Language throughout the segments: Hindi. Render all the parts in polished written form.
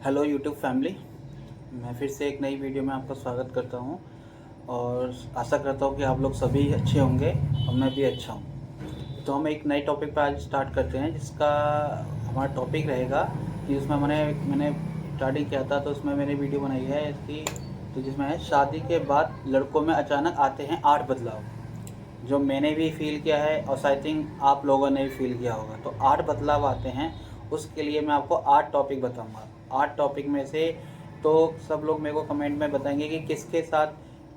हेलो यूट्यूब फैमिली, मैं फिर से एक नई वीडियो में आपका स्वागत करता हूं और आशा करता हूं कि आप लोग सभी अच्छे होंगे और मैं भी अच्छा हूं। तो हम एक नए टॉपिक पर आज स्टार्ट करते हैं, जिसका हमारा टॉपिक रहेगा कि उसमें मैंने स्टार्टिंग किया था, तो उसमें मैंने वीडियो बनाई है इसकी, तो जिसमें है शादी के बाद लड़कों में अचानक आते हैं 8 बदलाव, जो मैंने भी फील किया है और आई थिंक आप लोगों ने भी फील किया होगा। तो 8 बदलाव आते हैं, उसके लिए मैं आपको 8 टॉपिक बताऊंगा। 8 टॉपिक में से तो सब लोग मेरे को कमेंट में बताएंगे कि किसके साथ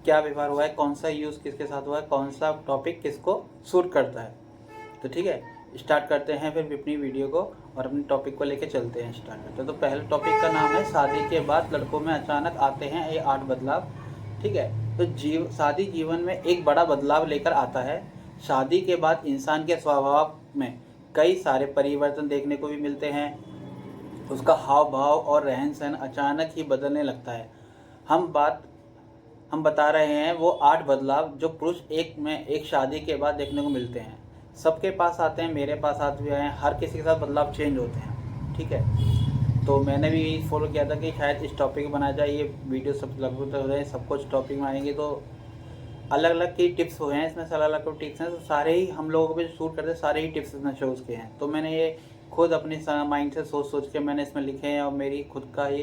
क्या व्यवहार हुआ है, कौन सा यूज़ किसके साथ हुआ है, कौन सा टॉपिक किसको सूट करता है। तो ठीक है, स्टार्ट करते हैं फिर अपनी वीडियो को और अपने टॉपिक को लेके चलते हैं, स्टार्ट करते हैं। तो पहले टॉपिक का नाम है शादी के बाद लड़कों में अचानक आते हैं ये 8 बदलाव। ठीक है, तो शादी जीवन में एक बड़ा बदलाव लेकर आता है। शादी के बाद इंसान के स्वभाव में कई सारे परिवर्तन देखने को भी मिलते हैं। उसका हाव भाव और रहन सहन अचानक ही बदलने लगता है। हम बता रहे हैं वो 8 बदलाव जो पुरुष एक शादी के बाद देखने को मिलते हैं। सबके पास आते हैं, मेरे पास आते हुए हैं, हर किसी के साथ बदलाव चेंज होते हैं। ठीक है, तो मैंने भी फॉलो किया था कि शायद इस टॉपिक बनाया जाए, ये वीडियो सब लगभग हो रहे हैं, सब कुछ टॉपिक बनाएंगे तो अलग अलग की टिप्स हुए हैं इसमें, अलग अलग टिप्स हैं, तो सारे ही हम लोगों को भी शूट करते सारे ही टिप्स इसमें शोज किए हैं। तो मैंने ये खुद अपनी माइंड से सोच के मैंने इसमें लिखे हैं और मेरी खुद का ये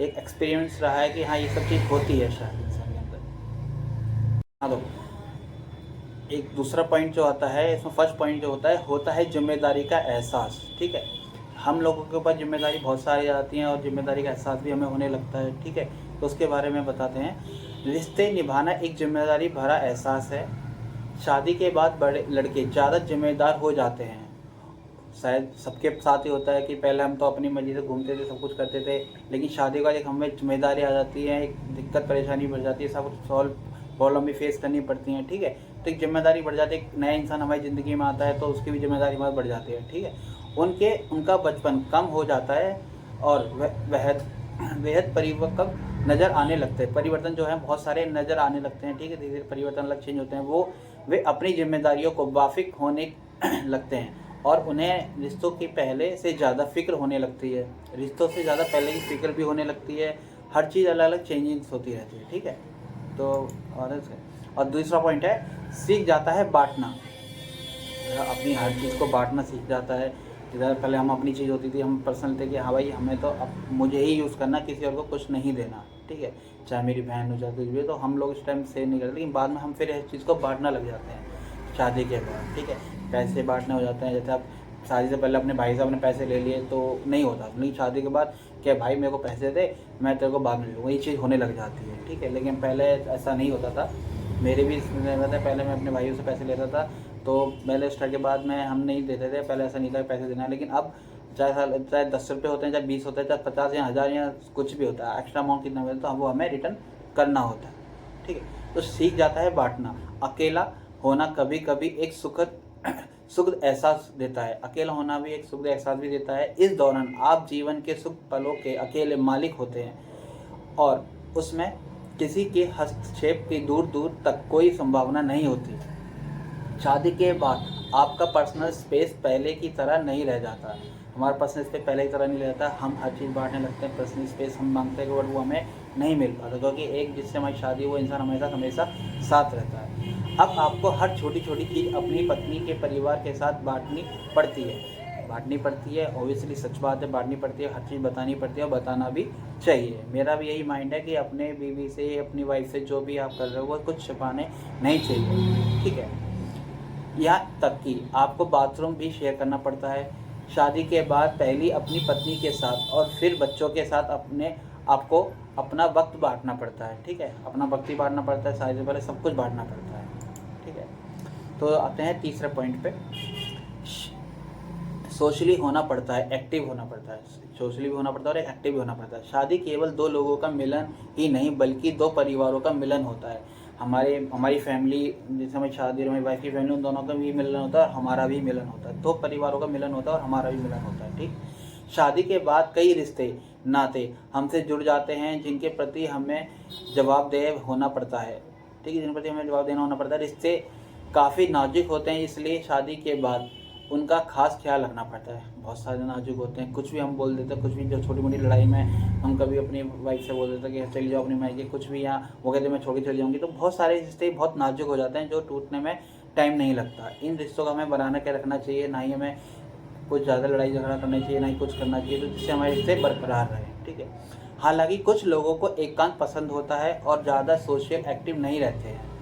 एक एक्सपीरियंस रहा है कि हाँ ये सब चीज़ होती है शायद इंसान के अंदर। हाँ, तो एक दूसरा पॉइंट जो आता है इसमें, फर्स्ट पॉइंट जो होता है जिम्मेदारी का एहसास। ठीक है, हम लोगों के ऊपर जिम्मेदारी बहुत सारी आती हैं और जिम्मेदारी का एहसास भी हमें होने लगता है। ठीक है, तो उसके बारे में बताते हैं। रिश्ते निभाना एक जिम्मेदारी भरा एहसास है। शादी के बाद बड़े लड़के ज़्यादा जिम्मेदार हो जाते हैं। शायद सबके साथ ही होता है कि पहले हम तो अपनी मर्जी से घूमते थे, सब कुछ करते थे, लेकिन शादी के बाद एक हमें जिम्मेदारी आ जाती है, एक दिक्कत परेशानी बढ़ जाती है, सब कुछ सॉल्व प्रॉब्लम भी फेस करनी पड़ती हैं। ठीक है, तो एक जिम्मेदारी बढ़ जाती है, एक नया इंसान हमारी ज़िंदगी में आता है तो उसकी भी जिम्मेदारी बहुत बढ़ जाती है। ठीक है, उनका बचपन कम हो जाता है और बेहद परिपक्व नज़र आने लगते हैं। परिवर्तन जो है बहुत सारे नज़र आने लगते हैं। ठीक है, धीरे धीरे परिवर्तन अलग चेंज होते हैं। वे अपनी जिम्मेदारियों को वाफिक होने लगते हैं और उन्हें रिश्तों की पहले से ज़्यादा फिक्र होने लगती है। रिश्तों से ज़्यादा पहले की फिक्र भी होने लगती है। हर चीज़ अलग अलग चेंजिंग्स होती रहती है। ठीक है, तो और दूसरा पॉइंट है सीख जाता है बांटना। अपनी हर चीज़ को बांटना सीख जाता है। इधर पहले हम अपनी चीज़ होती थी, हम पर्सनल थे कि हाँ भाई हमें तो अब मुझे ही यूज़ करना, किसी और को कुछ नहीं देना। ठीक है, चाहे मेरी बहन हो, चाहे कुछ भी, तो हम लोग इस टाइम सेव नहीं करते, लेकिन बाद में हम फिर इस चीज़ को बांटना लग जाते हैं शादी के बाद। ठीक है, पैसे बांटने हो जाते हैं। जैसे आप शादी से पहले अपने भाई साहब ने पैसे ले लिए तो नहीं होता, लेकिन शादी के बाद क्या भाई मेरे को पैसे दे, मैं तेरे को बाद में दूँगा, ये चीज़ होने लग जाती है। ठीक है, लेकिन पहले ऐसा नहीं होता था। मेरे भी इसमें था, पहले मैं अपने भाइयों से पैसे लेता था, तो पहले स्टार्ट के बाद में हम नहीं देते थे। पहले ऐसा नहीं था पैसे देना है, लेकिन अब चाहे 10 रुपये होते हैं, चाहे 20 होते हैं, चाहे 50 या 1000 या कुछ भी होता है, एक्स्ट्रा अमाउंट कितना मिलता है तो वो हमें रिटर्न करना होता है। ठीक है, तो सीख जाता है बांटना। अकेला होना कभी कभी एक सुखद एहसास देता है। अकेला होना भी एक सुखद एहसास भी देता है। इस दौरान आप जीवन के सुख पलों के अकेले मालिक होते हैं और उसमें किसी के हस्तक्षेप की दूर दूर तक कोई संभावना नहीं होती। शादी के बाद आपका पर्सनल स्पेस पहले की तरह नहीं रह जाता। हमारा पर्सनल स्पेस पहले की तरह नहीं रहता। हम हर चीज़ बांटने लगते हैं, पर्सनल स्पेस हम मांगते हैं, बट वो हमें नहीं मिल पाता, क्योंकि एक जिससे हमारी शादी वो इंसान हमेशा साथ रहता है। अब आपको हर छोटी छोटी चीज़ अपनी पत्नी के परिवार के साथ बांटनी पड़ती है। ऑब्वियसली सच बात है, बांटनी पड़ती है, हर चीज़ बतानी पड़ती है और बताना भी चाहिए। मेरा भी यही माइंड है कि अपने बीवी से, अपनी वाइफ से जो भी आप कर रहे हो वो कुछ छिपाने नहीं चाहिए। ठीक है, यहाँ तक कि आपको बाथरूम भी शेयर करना पड़ता है। शादी के बाद पहली अपनी पत्नी के साथ और फिर बच्चों के साथ आपको अपना वक्त बांटना पड़ता है। ठीक है, अपना वक्त ही बांटना पड़ता है, शादी से पहले सब कुछ बांटना पड़ता है। ठीक है, तो आते हैं तीसरे पॉइंट पे। सोशली होना पड़ता है, एक्टिव होना पड़ता है। सोशली भी होना पड़ता है और एक्टिव भी होना पड़ता है। शादी केवल दो लोगों का मिलन ही नहीं बल्कि दो परिवारों का मिलन होता है। हमारी फैमिली, जैसे हमारी शादी और हमारी वाइफ की फैमिली, उन दोनों का भी मिलन होता है और हमारा भी मिलन होता है। दो परिवारों का मिलन होता है और हमारा भी मिलन होता है। ठीक, शादी के बाद कई रिश्ते नाते हमसे जुड़ जाते हैं जिनके प्रति हमें जवाबदेह होना पड़ता है। ठीक है, जिनके प्रति हमें जवाब देना होना पड़ता है। रिश्ते काफ़ी नाजुक होते हैं, इसलिए शादी के बाद उनका खास ख्याल रखना पड़ता है। बहुत सारे नाजुक होते हैं, कुछ भी हम बोल देते हैं, कुछ भी जो छोटी मोटी लड़ाई में हम कभी अपनी वाइफ से बोल देते हैं कि चली जाओ अपनी मायके, कुछ भी, यहाँ वो कहते मैं छोड़ के चली जाऊँगी, तो बहुत सारे रिश्ते बहुत नाजुक हो जाते हैं जो टूटने में टाइम नहीं लगता। इन रिश्तों को हमें बना के रखना चाहिए, ना ही हमें कुछ ज़्यादा लड़ाई झगड़ा करना चाहिए, ना ही कुछ करना चाहिए तो जिससे हमारे रिश्ते बरकरार रहें, ठीक है। हालांकि कुछ लोगों को एकांत पसंद होता है और ज़्यादा सोशल एक्टिव नहीं रहते हैं।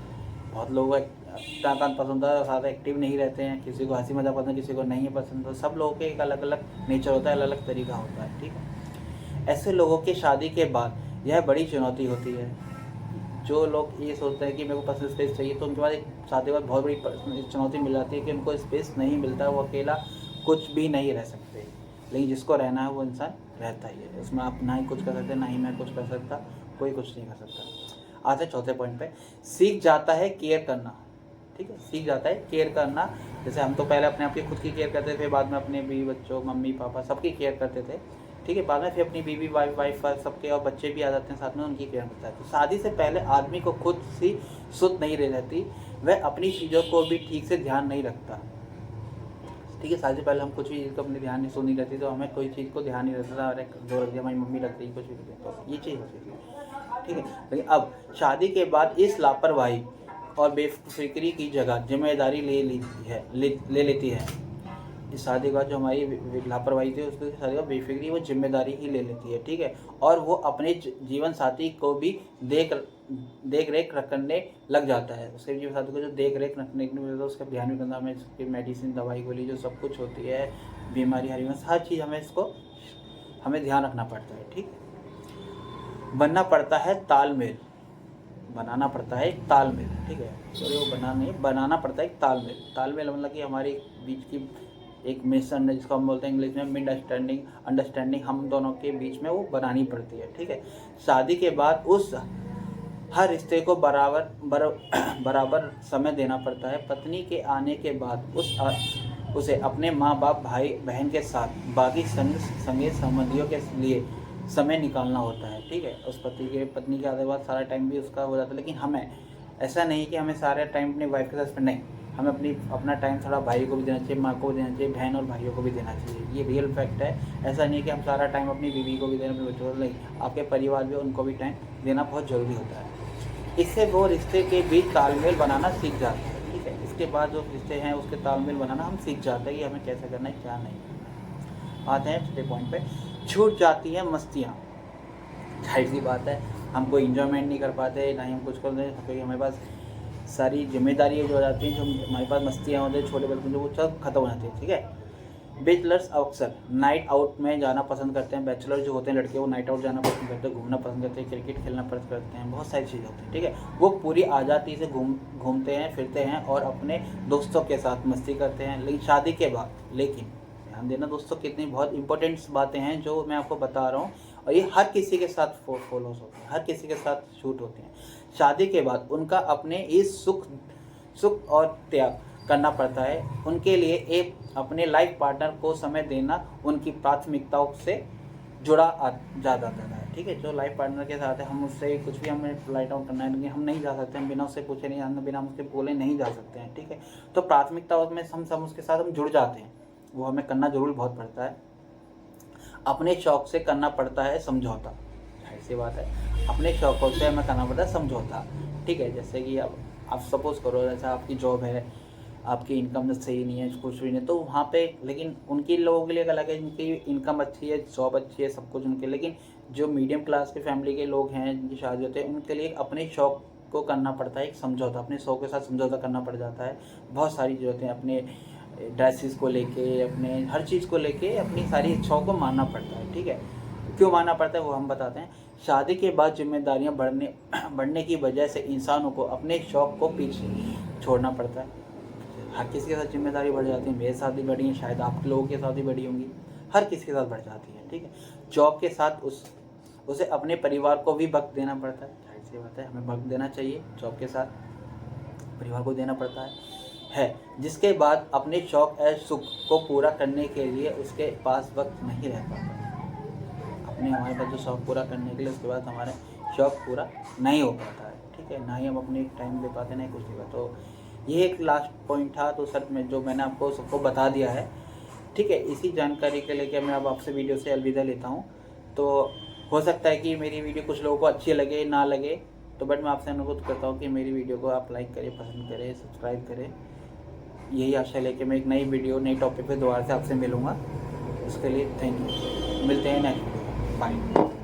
बहुत लोगों को एकांत पसंद होता है, ज़्यादा एक्टिव नहीं रहते हैं, किसी को हंसी मजाक पसंद, किसी को नहीं है पसंद, तो सब लोगों के एक अलग अलग नेचर होता है, अलग अलग तरीका होता है, ठीक है। ऐसे लोगों की शादी के बाद यह बड़ी चुनौती होती है। जो लोग ये सोचते हैं कि मेरे को पर्सनल स्पेस चाहिए, तो उनके बाद एक शादी के बाद बहुत बड़ी चुनौती मिल जाती है कि उनको स्पेस नहीं मिलता, वो अकेला कुछ भी नहीं रह सकते। लेकिन जिसको रहना है वो इंसान रहता ही है, उसमें आप ना ही कुछ कर सकते, ना ही मैं कुछ कर सकता, कोई कुछ नहीं कर सकता। आते चौथे पॉइंट पे, सीख जाता है केयर करना, ठीक है। सीख जाता है केयर करना। जैसे हम तो पहले अपने आप की खुद की केयर करते थे, बाद में अपने बीवी बच्चों मम्मी पापा सबकी केयर करते थे, ठीक है। बाद में फिर अपनी बीवी वाइफ सबके और बच्चे भी आ जाते हैं साथ में, उनकी केयर करता है। तो शादी से पहले आदमी को खुद सी सुध नहीं रह रहती, वह अपनी चीज़ों को भी ठीक से ध्यान नहीं रखता, ठीक है। शादी से पहले हम कुछ भी चीज़ को अपने ध्यान नहीं सुनी रहती, तो हमें कोई चीज़ को ध्यान नहीं रहता था, अरे जो रख दिया हमारी मम्मी रख दी, कुछ भी रख दिया, तो ये चीज़ होती थी, ठीक है। लेकिन अब शादी के बाद इस लापरवाही और बेफिक्री की जगह जिम्मेदारी ले लेती है। इस शादी के बाद जो हमारी लापरवाही थी उसकी शादी का बेफिक्री वो जिम्मेदारी ही ले लेती है, ठीक है। और वो अपने जीवन साथी को भी देख रेख करने लग जाता है। उसके जीवन साथी को जो देख रेख रखने के लिए उसका ध्यान भी करना, हमें उसकी मेडिसिन दवाई गोली जो सब कुछ होती है, बीमारी हर चीज़ हमें ध्यान रखना पड़ता है, ठीक है। बनना पड़ता है तालमेल, बनाना पड़ता है एक तालमेल, ठीक है। सॉरी वो बनाना पड़ता है एक तालमेल मतलब कि हमारे बीच की एक मिसअंडरस्टैंडिंग, जिसको हम बोलते हैं इंग्लिश में अंडरस्टैंडिंग हम दोनों के बीच में वो बनानी पड़ती है, ठीक है। शादी के बाद उस हर रिश्ते को बराबर समय देना पड़ता है। पत्नी के आने के बाद उसे अपने माँ बाप भाई बहन के साथ बाकी संगे संबंधियों के लिए समय निकालना होता है, ठीक है। उस पत्नी के आने के बाद सारा टाइम भी उसका हो जाता है, लेकिन हमें ऐसा नहीं कि हमें सारा टाइम अपनी वाइफ के साथ स्पेंड, नहीं, हमें अपना टाइम थोड़ा भाई को भी देना चाहिए, माँ को भी देना चाहिए, बहन और भाइयों को भी देना चाहिए। ये रियल फैक्ट है। ऐसा नहीं कि हम सारा टाइम अपनी बीवी को भी देना, अपने बच्चों को नहीं, आपके परिवार भी उनको भी टाइम देना बहुत ज़रूरी होता है। इससे वो रिश्ते के बीच तालमेल बनाना सीख जाते हैं, ठीक है। इसके बाद जो रिश्ते हैं उसके तालमेल बनाना हम सीख जाते हैं कि हमें कैसे करना है क्या नहीं। आते हैं छठे पॉइंट पे, छूट जाती है मस्तियाँ। जाहिर सी बात है, हम कोई इंजॉयमेंट नहीं कर पाते, ना ही हम कुछ कर रहे, क्योंकि हमारे पास सारी जिम्मेदारियाँ जो हो जाती हैं, जो हमारे पास मस्तियाँ होती हैं, छोटे बच्चों जो वो सब खत्म हो जाती है, ठीक है। बैचलर्स अक्सर नाइट आउट में जाना पसंद करते हैं। बैचलर जो होते हैं लड़के, वो नाइट आउट जाना पसंद करते हैं, घूमना पसंद करते हैं, क्रिकेट खेलना पसंद करते हैं, बहुत सारी चीज़ें होती हैं, ठीक है। वो पूरी आज़ादी से घूमते हैं फिरते हैं और अपने दोस्तों के साथ मस्ती करते हैं। लेकिन शादी के बाद, लेकिन ध्यान देना दोस्तों, कितनी बहुत इंपॉर्टेंट बातें हैं जो मैं आपको बता रहा हूँ, और ये हर किसी के साथ फॉलोस होते हैं, हर किसी के साथ शूट होते हैं। शादी के बाद उनका अपने इस सुख और त्याग करना पड़ता है। उनके लिए एक अपने लाइफ पार्टनर को समय देना उनकी प्राथमिकताओं से जुड़ा जा जाता है, ठीक है। जो लाइफ पार्टनर के साथ है, हम उससे कुछ भी हमें लाइट आउट करना है, लेकिन हम नहीं जा सकते, हम बिना उससे पूछे नहीं जानते, बिना उसके बोले नहीं जा सकते हैं, ठीक है। तो प्राथमिकताओं में हम उसके साथ हम जुड़ जाते हैं, वो हमें करना जरूर बहुत पड़ता है। अपने शौक से करना पड़ता है समझौता, ऐसी बात है, अपने शौकों से हमें करना पड़ता है समझौता, ठीक है। जैसे कि अब आप सपोज करो, जैसे आपकी जॉब है, आपकी इनकम सही नहीं है, कुछ भी नहीं, तो वहाँ पे, लेकिन उनकी लोगों के लिए अलग है, जिनकी इनकम अच्छी है, जॉब अच्छी है, सब कुछ उनके, लेकिन जो मीडियम क्लास के फैमिली के लोग हैं जिनकी शादी होते हैं, उनके लिए अपने शौक को करना पड़ता है एक समझौता, अपने शौक के साथ समझौता करना पड़ जाता है। बहुत सारी चीज़ें होती हैं, अपने ड्रेसेस को लेके, अपने हर चीज़ को लेके अपनी सारी इच्छाओं को मानना पड़ता है, ठीक है। क्यों मानना पड़ता है वो हम बताते हैं। शादी के बाद जिम्मेदारियां बढ़ने की वजह से इंसानों को अपने शौक को पीछे छोड़ना पड़ता है। हर किसी के साथ जिम्मेदारी बढ़ जाती है, मेरे साथ भी बढ़ी है, शायद आप लोगों के साथ भी बढ़ी होंगी, हर किसी के साथ बढ़ जाती है, ठीक है। जॉब के साथ उसे अपने परिवार को भी वक्त देना पड़ता है, जाहिर सी बात है, हमें वक्त देना चाहिए, जॉब के साथ परिवार को देना पड़ता है। जिसके बाद अपने शौक और सुख को पूरा करने के लिए उसके पास वक्त नहीं रह पाता। हमारे पास जो शौक पूरा करने के लिए उसके बाद हमारे शौक पूरा नहीं हो पाता है, ठीक है, ना ही हम अपने टाइम दे पाते, नहीं कुछ नहीं पाते। तो ये एक लास्ट पॉइंट था। तो सर में जो मैंने आपको सबको बता दिया है, ठीक है, इसी जानकारी के लेके मैं अब आपसे वीडियो से अलविदा लेता हूँ। तो हो सकता है कि मेरी वीडियो कुछ लोगों को अच्छी लगे ना लगे, तो बट मैं आपसे अनुरोध करता हूँ कि मेरी वीडियो को आप लाइक करें, पसंद करें, सब्सक्राइब करें। यही आशा लेके मैं एक नई वीडियो नई टॉपिक पे दोबारा से आपसे मिलूँगा। उसके लिए थैंक यू। मिलते हैं नेक्स्ट वीडियो। बाय।